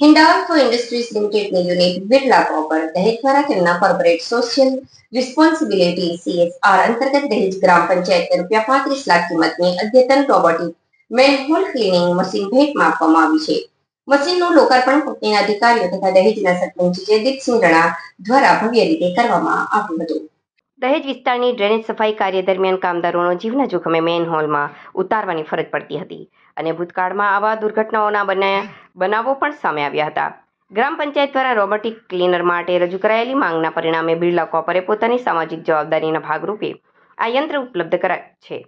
Hindalco industries limited ने unit Birla copper दहेज द्वारा તેમના કોર્પોરેટ સોશિયલ રિસ્પોન્સિબિલિટી CSR અંતર્ગત દહેજ ગ્રામ પંચાયતને ₹35 લાખ કિંમતની અદ્યતન રોબોટિક મેનહોલ ક્લીનિંગ મશીન ભેટમાં આપવામાં આવી છે. મશીનનું લોકાર્પણ કંપનીના અધિકારીઓ તથા દહેજના સરપંચ જયદીપસિંહ રણા દ્વારા ભવ્ય રીતે કરવામાં આવ્યું હતું. દહેજ વિસ્તારની ડ્રેનેજ સફાઈ કાર્ય દરમિયાન કામદારોનો જીવના જોખમે મેનહોલમાં ઉતારવાની ફરજ પડતી હતી અને ભૂતકાળમાં આવા દુર્ઘટનાઓના બનાવો પણ સામે આવ્યા હતા. ગ્રામ પંચાયત દ્વારા રોબોટિક ક્લીનર માટે રજૂ કરાયેલી માંગના પરિણામે બિરલા કોર્પોરે પોતાની સામાજિક જવાબદારીના ભાગરૂપે આ યંત્ર ઉપલબ્ધ કરાયું છે.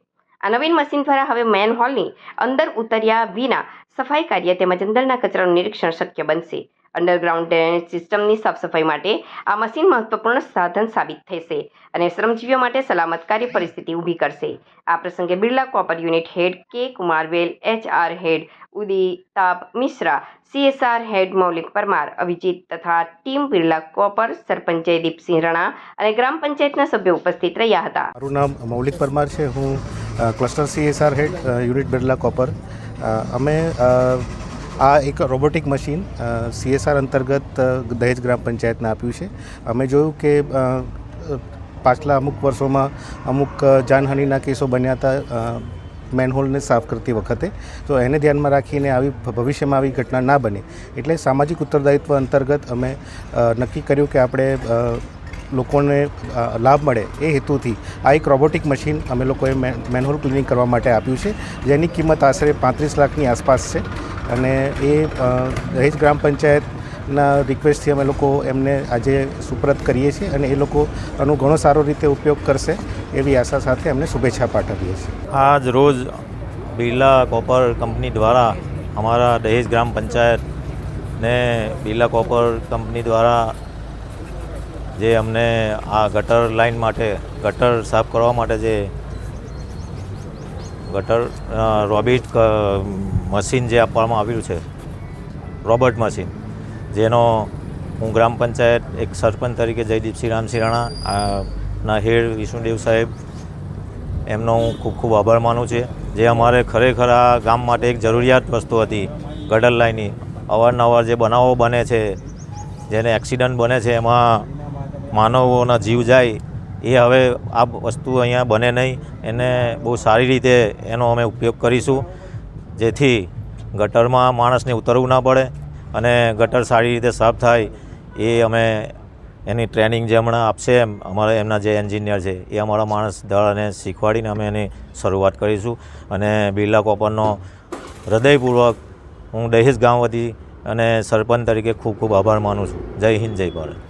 આ નવીન મશીન દ્વારા હવે મેનહોલની અંદર ઉતર્યા વિના સફાઈ કાર્ય તેમજ અંદરના કચરાનું નિરીક્ષણ શક્ય બનશે. અંડરગ્રાઉન્ડ ડ્રેનેજ સિસ્ટમની સાફ સફાઈ માટે આ મશીન મહત્વપૂર્ણ સાધન સાબિત થશે અને શ્રમજીવીઓ માટે સલામત કાર્ય પરિસ્થિતિ ઊભી કરશે. આ પ્રસંગે બિરલા કોર્પર યુનિટ હેડ કે કુમારવેલ, HR હેડ ઉદિતાબ મિશ્રા, CSR હેડ મૌલિક પરમાર, અભિજીત તથા ટીમ બિરલા કોર્પર સરપંચ જયદીપસિંહ રણા અને ગ્રામ પંચાયતના સભ્યો ઉપસ્થિત રહ્યા હતા. મારું નામ મૌલિક પરમાર છે. હું ક્લસ્ટર CSR હેડ યુનિટ બિરલા કોર્પર. અમે આ એક રોબોટિક મશીન CSR અંતર્ગત દહેજ ગ્રામ પંચાયતને આપ્યું છે. અમે જોયું કે પાછલા અમુક વર્ષોમાં અમુક જાનહાનિના કેસો બન્યા હતા મેનહોલને સાફ કરતી વખતે, તો એને ધ્યાનમાં રાખીને ભવિષ્યમાં આવી ઘટના ના બને એટલે સામાજિક ઉત્તરદાયિત્વ અંતર્ગત અમે નક્કી કર્યું કે આપણે લોકોને લાભ મળે એ હેતુથી આ એક રોબોટિક મશીન અમે લોકોએ મેનહોલ ક્લિનિંગ કરવા માટે આપ્યું છે, જેની કિંમત આશરે 35 લાખની આસપાસ છે. અને એ દહેજ ગ્રામ પંચાયતના રિક્વેસ્ટથી અમે લોકો એમને આજે સુપરત કરીએ છીએ અને એ લોકો આનો ઘણો સારો રીતે ઉપયોગ કરશે એવી આશા સાથે એમને શુભેચ્છા પાઠવીએ છીએ. આજ રોજ બિરલા કોર્પર કંપની દ્વારા અમારા દહેજ ગ્રામ પંચાયત ને બિરલા કોર્પર કંપની દ્વારા જે અમને આ ગટર લાઇન માટે ગટર સાફ કરવા માટે જે ગટર રોબોટ મશીન જે આપવામાં આવ્યું છે, રોબોટ મશીન, જેનો હું ગ્રામ પંચાયત એક સરપંચ તરીકે જયદીપસિંહ રામસિંહ રાણાના હેડ વિષ્ણુદેવ સાહેબ એમનો હું ખૂબ ખૂબ આભાર માનું છું. જે અમારે ખરેખર આ ગામ માટે એક જરૂરિયાત વસ્તુ હતી ગટર લાઇનની. અવારનવાર જે બનાવો બને છે, જેને એક્સિડન્ટ બને છે, એમાં માનવોના જીવ જાય, એ હવે આ વસ્તુ અહીંયા બને નહીં. એને બહુ સારી રીતે એનો અમે ઉપયોગ કરીશું, જેથી ગટરમાં માણસને ઉતરવું ના પડે અને ગટર સારી રીતે સાફ થાય. એ અમે એની ટ્રેનિંગ જે હમણાં આપશે અમારા એમના જે એન્જિનિયર છે એ અમારા માણસ દળને શીખવાડીને અમે એની શરૂઆત કરીશું. અને બિરલા કોર્પરનો હૃદયપૂર્વક હું દહેજ ગામ વતી અને સરપંચ તરીકે ખૂબ ખૂબ આભાર માનું છું. જય હિન્દ, જય ભારત.